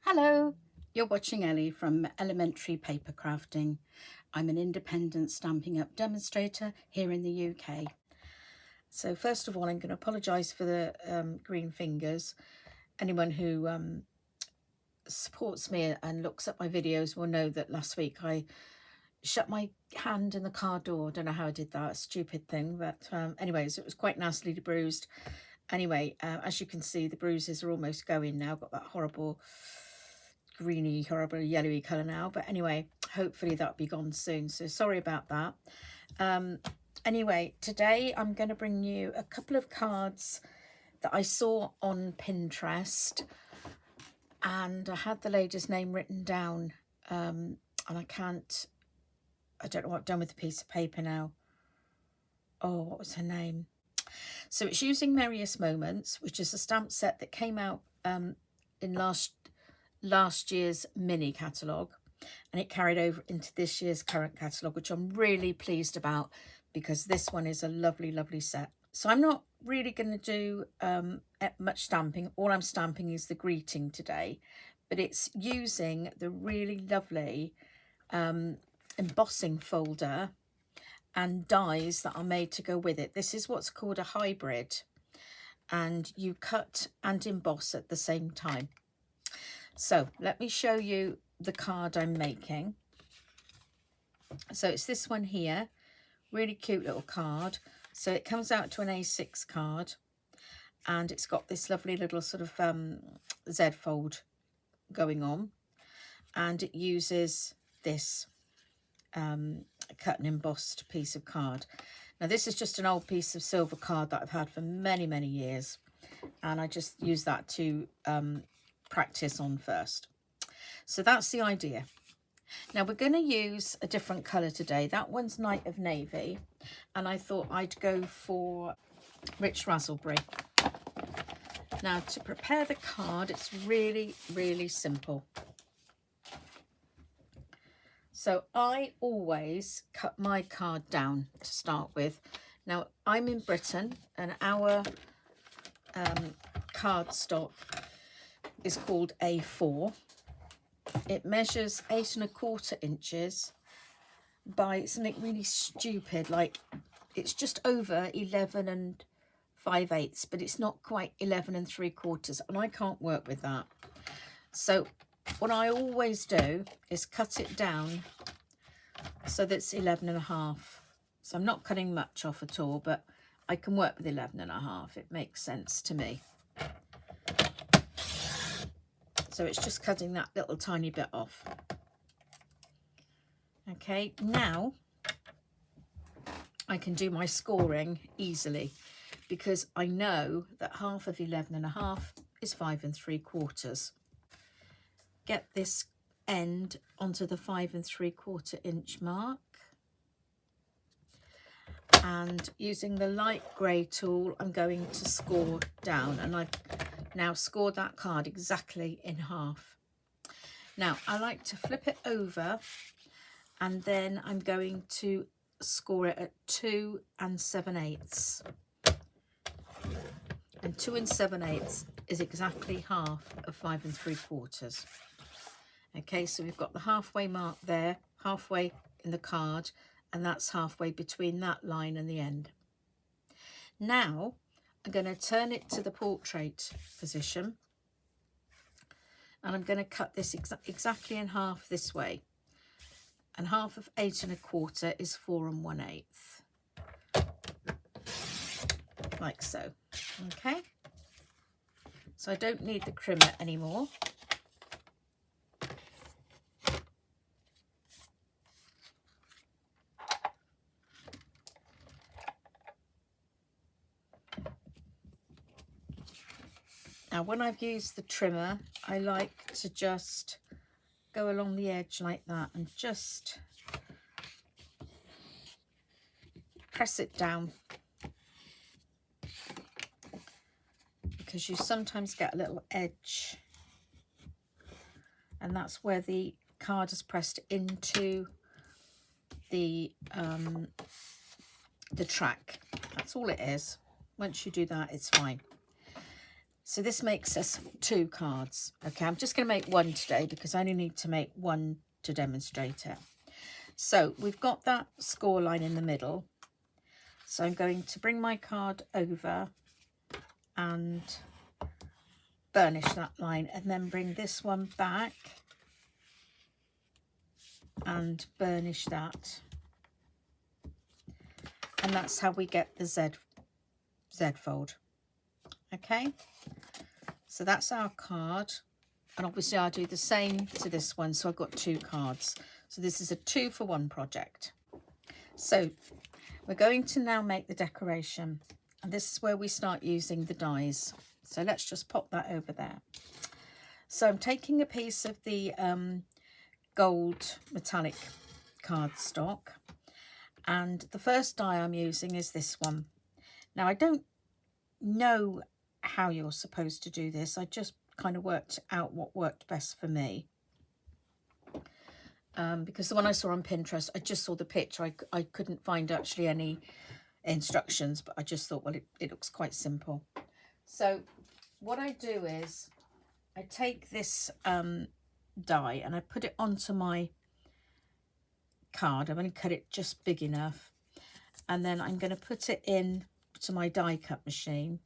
Hello, you're watching Ellie from Ellymentry Papercrafting. I'm an independent Stampin' Up demonstrator here in the UK. So first of all, I'm going to apologise for the green fingers. Anyone who supports me and looks at my videos will know that last week I shut my hand in the car door. I don't know how I did that, a stupid thing, but anyways, it was quite nastily bruised. Anyway, as you can see, the bruises are almost going now. I've got that horrible greeny, horrible yellowy colour now, but anyway, hopefully that'll be gone soon, so sorry about that. Anyway, today I'm going to bring you a couple of cards that I saw on Pinterest, and I had the lady's name written down, and I don't know what I've done with the piece of paper now. Oh, what was her name? So it's using Merriest Moments, which is a stamp set that came out in last year's mini catalogue, and it carried over into this year's current catalogue, which I'm really pleased about because this one is a lovely set. So I'm not really going to do much stamping. All I'm stamping is the greeting today, but it's using the really lovely embossing folder and dies that are made to go with it. This is what's called a hybrid, and you cut and emboss at the same time. So let me show you the card I'm making. So it's this one here, really cute little card. So it comes out to an A6 card, and it's got this lovely little sort of Z fold going on, and it uses this cut and embossed piece of card. Now this is just an old piece of silver card that I've had for many years, and I just use that to practice on first. So that's the idea. Now we're going to use a different colour today. That one's Night of Navy, and I thought I'd go for Rich Raspberry. Now to prepare the card, it's really simple. So I always cut my card down to start with. Now I'm in Britain, and our cardstock is called A4. It measures 8 1/4 inches by something really stupid, like it's just over 11 5/8, but it's not quite 11 3/4, and I can't work with that. So what I always do is cut it down so that's 11 1/2. So I'm not cutting much off at all, but I can work with 11 1/2. It makes sense to me. So it's just cutting that little tiny bit off. Okay, now I can do my scoring easily because I know that half of 11 1/2 is 5 3/4. Get this end onto the 5 3/4 inch mark, and using the light grey tool I'm going to score down, and I've now scored that card exactly in half. Now I like to flip it over, and then I'm going to score it at 2 7/8. And 2 7/8 is exactly half of 5 3/4. Okay, so we've got the halfway mark there, halfway in the card, and that's halfway between that line and the end. Now I'm going to turn it to the portrait position, and I'm going to cut this exactly in half this way, and half of 8 1/4 is 4 1/8, like so. Okay, so I don't need the crimper anymore. Now when I've used the trimmer, I like to just go along the edge like that and just press it down, because you sometimes get a little edge, and that's where the card is pressed into the track. That's all it is. Once you do that, it's fine. So this makes us 2 cards. Okay, I'm just going to make one today because I only need to make one to demonstrate it. So we've got that score line in the middle. So I'm going to bring my card over and burnish that line, and then bring this one back and burnish that. And that's how we get the Z fold. Okay, so that's our card, and obviously I'll do the same to this one. So I've got 2 cards. So this is a 2-for-1 project. So we're going to now make the decoration, and this is where we start using the dies. So let's just pop that over there. So I'm taking a piece of the gold metallic cardstock, and the first die I'm using is this one. Now I don't know how you're supposed to do this. I just kind of worked out what worked best for me. Because the one I saw on Pinterest, I just saw the picture. I couldn't find actually any instructions, but I just thought, well, it looks quite simple. So what I do is I take this die and I put it onto my card. I'm going to cut it just big enough, and then I'm going to put it in to my die cut machine.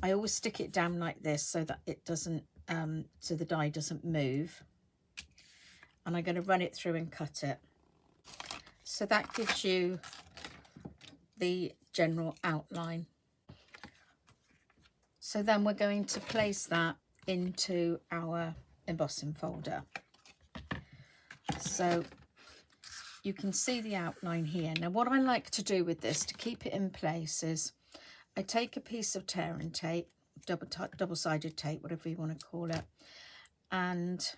I always stick it down like this so that it doesn't, so the die doesn't move. And I'm going to run it through and cut it. So that gives you the general outline. So then we're going to place that into our embossing folder. So you can see the outline here. Now what I like to do with this to keep it in place is I take a piece of tearing tape, double-sided tape, whatever you want to call it, and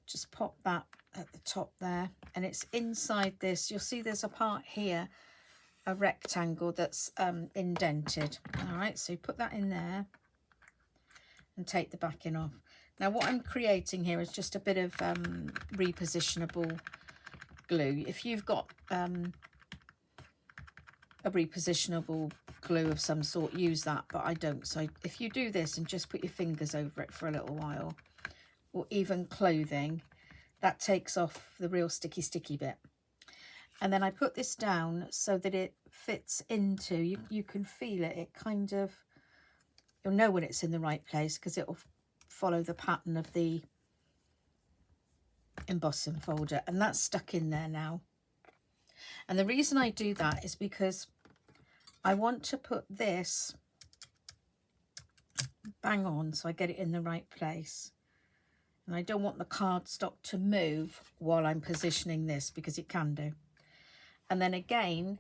just pop that at the top there, and it's inside this. You'll see there's a part here, a rectangle that's indented. All right, so you put that in there and take the backing off. Now what I'm creating here is just a bit of repositionable glue. If you've got a repositionable glue of some sort, use that, but I don't. So if you do this and just put your fingers over it for a little while, or even clothing, that takes off the real sticky bit. And then I put this down so that it fits into, you can feel it, it kind of, you'll know when it's in the right place because it will follow the pattern of the embossing folder, and that's stuck in there now. And the reason I do that is because I want to put this bang on so I get it in the right place. And I don't want the cardstock to move while I'm positioning this, because it can do. And then again,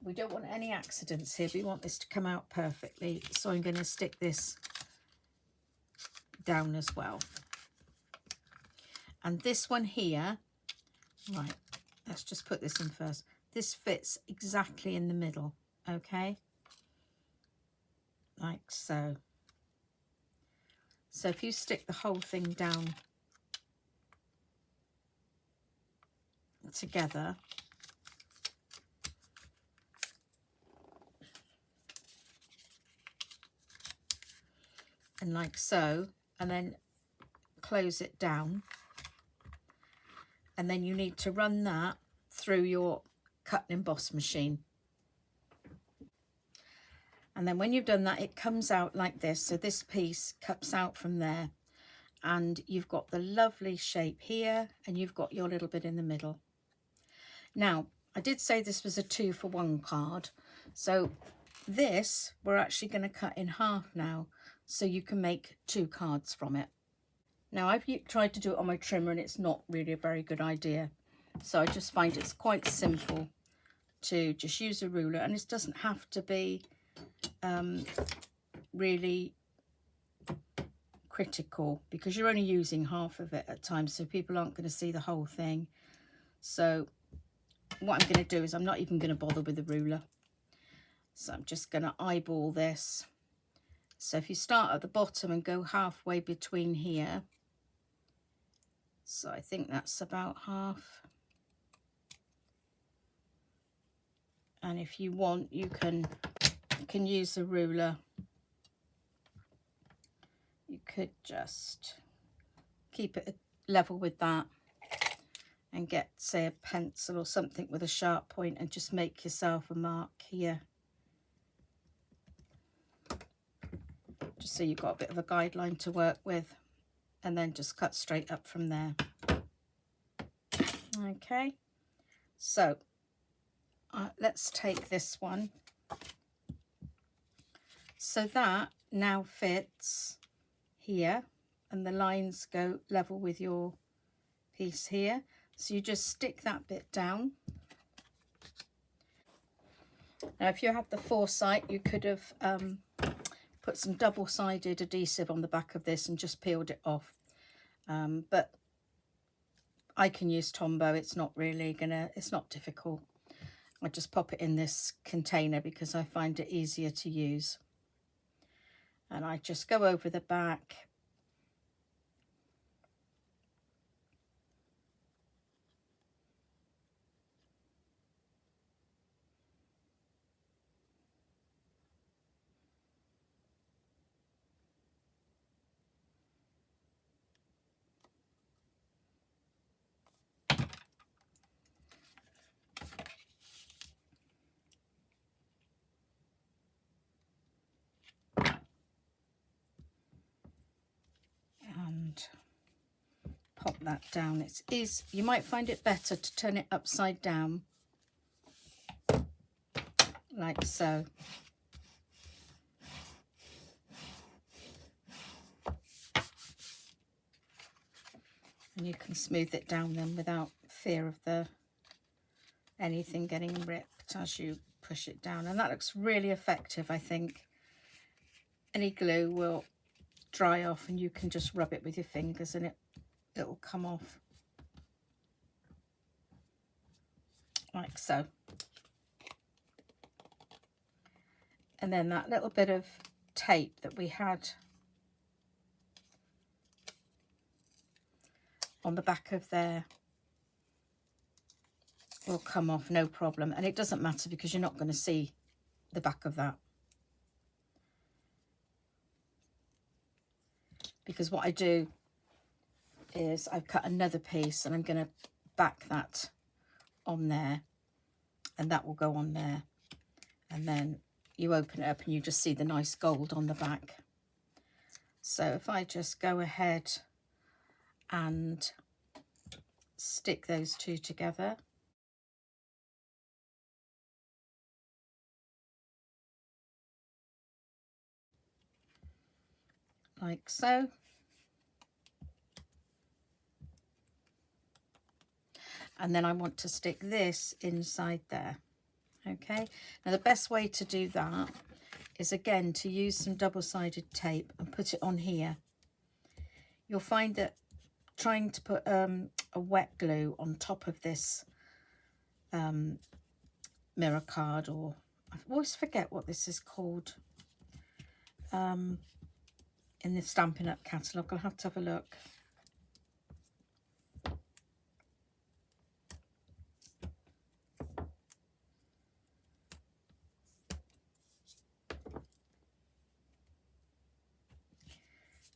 we don't want any accidents here. We want this to come out perfectly. So I'm going to stick this down as well. And this one here, right, let's just put this in first. This fits exactly in the middle, okay? Like so. So if you stick the whole thing down together, and like so, and then close it down, and then you need to run that through your cut and emboss machine. And then when you've done that, it comes out like this. So this piece cuts out from there, and you've got the lovely shape here, and you've got your little bit in the middle. Now, I did say this was a 2-for-1 card. So this, we're actually going to cut in half now, so you can make 2 cards from it. Now, I've tried to do it on my trimmer, and it's not really a very good idea. So I just find it's quite simple to just use a ruler, and it doesn't have to be really critical, because you're only using half of it at times, so people aren't going to see the whole thing. So what I'm going to do is I'm not even going to bother with the ruler. So I'm just going to eyeball this. So if you start at the bottom and go halfway between here, so I think that's about half. And if you want, you can you can use a ruler. You could just keep it level with that and get, say, a pencil or something with a sharp point and just make yourself a mark here, just so you've got a bit of a guideline to work with, and then just cut straight up from there. Okay, so let's take this one. So that now fits here, and the lines go level with your piece here. So you just stick that bit down. Now, if you have the foresight, you could have put some double-sided adhesive on the back of this and just peeled it off. But I can use Tombow. It's not really it's not difficult. I just pop it in this container because I find it easier to use. And I just go over the back. And pop that down. You might find it better to turn it upside down, like so. And you can smooth it down then without fear of anything getting ripped as you push it down. And that looks really effective, I think. Any glue will dry off and you can just rub it with your fingers and it will come off. Like so. And then that little bit of tape that we had on the back of there will come off, no problem. And it doesn't matter because you're not going to see the back of that. Because what I do is I've cut another piece and I'm going to back that on there, and that will go on there. And then you open it up and you just see the nice gold on the back. So if I just go ahead and stick those two together. Like so. And then I want to stick this inside there. Okay, now the best way to do that is again to use some double-sided tape and put it on here. You'll find that trying to put a wet glue on top of this mirror card, or I always forget what this is called in the Stampin' Up catalogue. I'll have to have a look.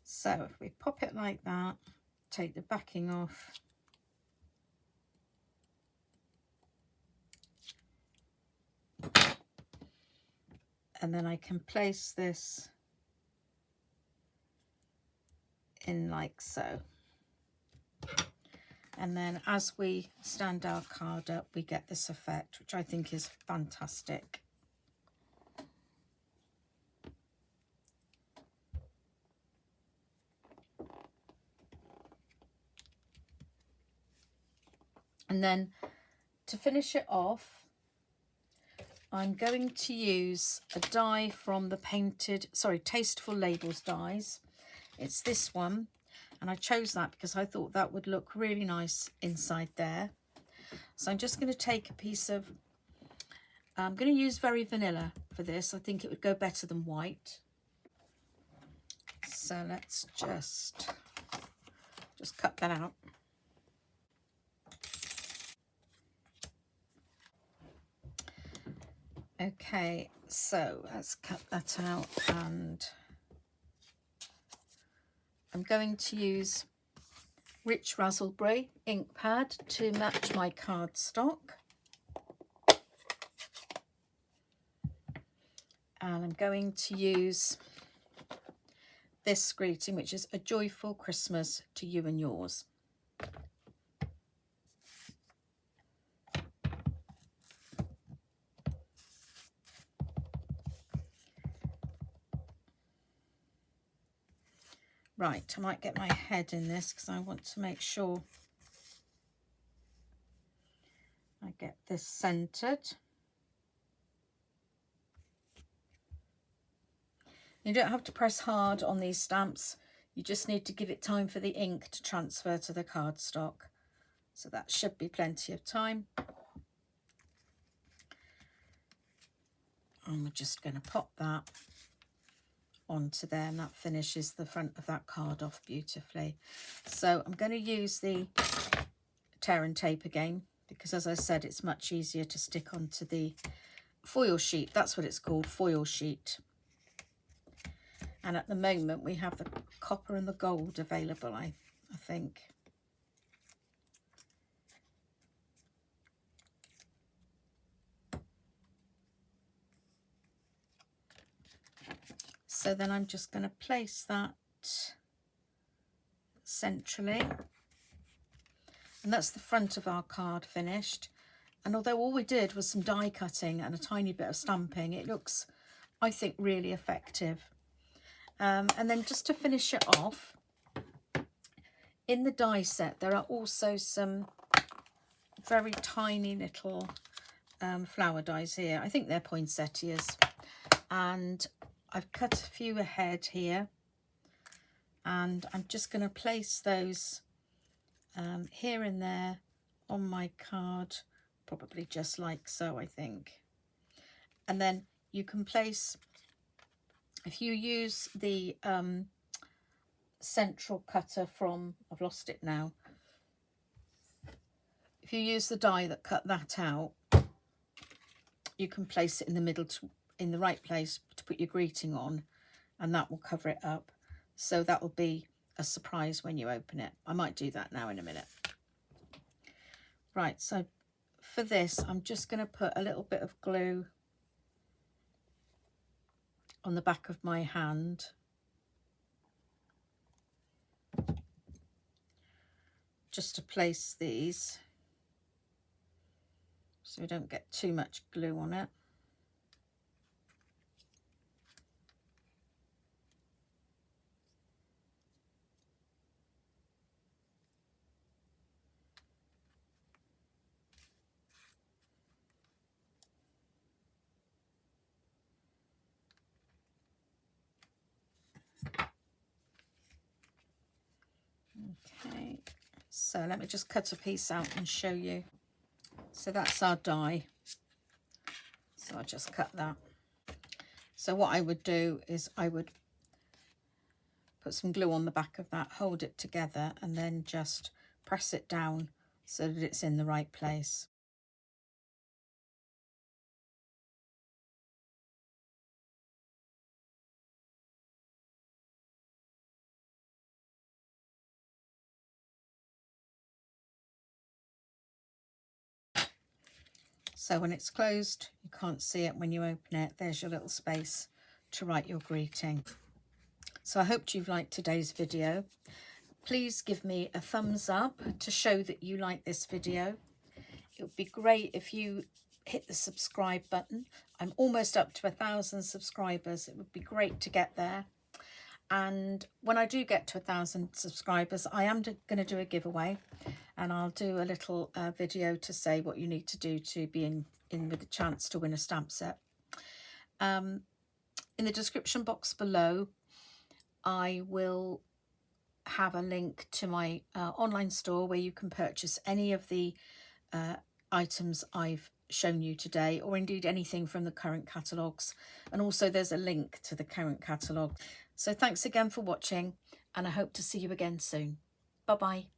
So if we pop it like that, take the backing off, and then I can place this in like so. And then as we stand our card up, we get this effect, which I think is fantastic. And then to finish it off, I'm going to use a die from the Tasteful Labels dies. It's this one, and I chose that because I thought that would look really nice inside there. So I'm just going to take a piece of, I'm going to use Very Vanilla for this. I think it would go better than white. So let's just cut that out. Okay, So let's cut that out, and I'm going to use Rich Raspberry ink pad to match my cardstock. And I'm going to use this greeting, which is A Joyful Christmas to You and Yours. Right, I might get my head in this because I want to make sure I get this centered. You don't have to press hard on these stamps. You just need to give it time for the ink to transfer to the cardstock. So that should be plenty of time. And we're just going to pop that onto there, and that finishes the front of that card off beautifully. So I'm going to use the tear and tape again, because as I said, it's much easier to stick onto the foil sheet. That's what it's called, foil sheet. And at the moment we have the copper and the gold available, I think. So then I'm just going to place that centrally. And that's the front of our card finished. And although all we did was some die cutting and a tiny bit of stamping, it looks, I think, really effective. And then just to finish it off, in the die set there are also some very tiny little flower dies here. I think they're poinsettias. And I've cut a few ahead here. And I'm just going to place those here and there on my card, probably just like so, I think. And then you can place, if you use the central cutter from, I've lost it now, if you use the die that cut that out, you can place it in the middle, in the right place to put your greeting on, and that will cover it up. So that will be a surprise when you open it. I might do that now in a minute. Right, so for this, I'm just going to put a little bit of glue on the back of my hand. Just to place these so we don't get too much glue on it. Okay, so let me just cut a piece out and show you. So that's our die. So I just cut that. So what I would do is I would put some glue on the back of that, hold it together, and then just press it down so that it's in the right place. So when it's closed, you can't see it when you open it. There's your little space to write your greeting. So I hope you've liked today's video. Please give me a thumbs up to show that you like this video. It would be great if you hit the subscribe button. I'm almost up to 1,000 subscribers. It would be great to get there. And when I do get to 1,000 subscribers, I am going to do a giveaway, and I'll do a little video to say what you need to do to be in with a chance to win a stamp set. In the description box below, I will have a link to my online store where you can purchase any of the items I've shown you today, or indeed anything from the current catalogues. And also there's a link to the current catalogue. So thanks again for watching, and I hope to see you again soon. Bye bye.